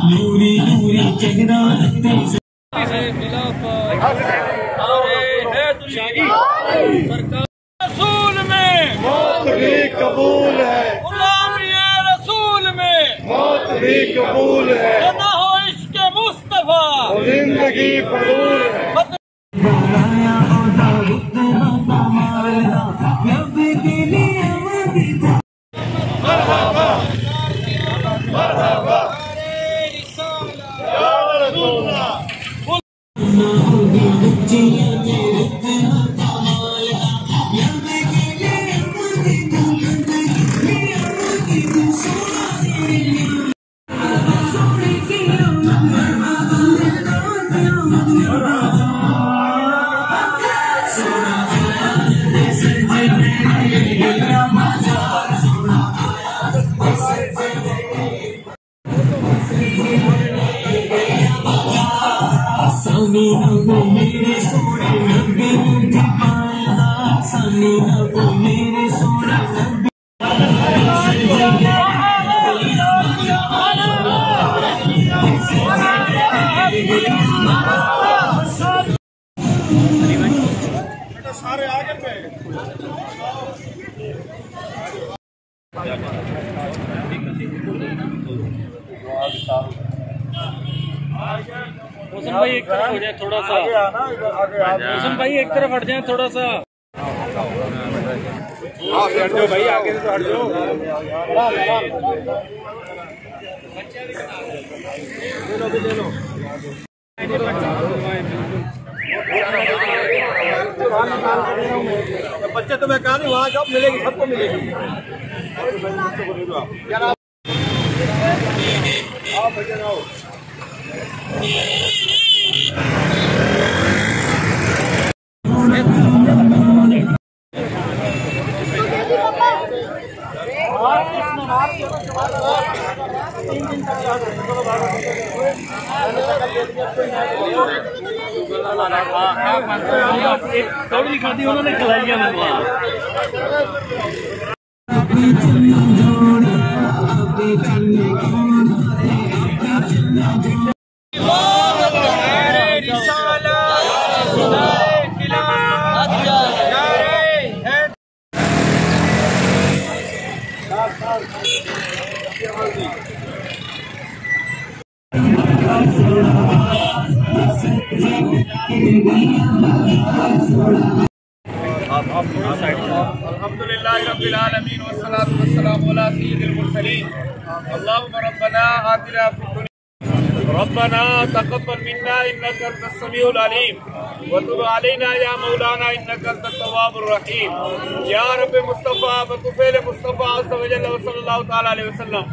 नूरी नूरी चेहरा रसूल में मौत भी कबूल है, गुलाम ये रसूल में मौत भी कबूल है, ना हो इश्क मुस्तफा जिंदगी फजूल है। मरहबा मरहबा या रसूलल्लाह। मेरे सोने नबी मुझे पाया, सानी नबो मेरे सोने नबी। सारे आगे पे हुसन भाई एक तरफ हो जाए थोड़ा सा, हुसन भाई एक तरफ हट जाए थोड़ा सा। आप हट जाओ भाई, आगे से तो हट जाओ। ले लो बच्चे तो मैं कहा नहीं, वहाँ जॉब मिलेगी, सबको मिलेगी। आओ भैया आओ। थोड़ी खाती उन्होंने खिलाई है अल्हम्दुलिल्लाह रब्बिल आलमीन वस्सलातु वस्सलामु अला सय्यिदिल मुरसलीन। अल्लाहुम्मा रब्बना आतिना फिद दुनिया रब्बना तक़ब्बल मिन्ना इन्नका अंतस समीउल अलीम व तुब अलैना या मौलाना इन्नका अंतत तव्वाबुर रहीम। या रब्बे मुस्तफा व तुफैल मुस्तफा सल्लल्लाहु अलैहि वसल्लम।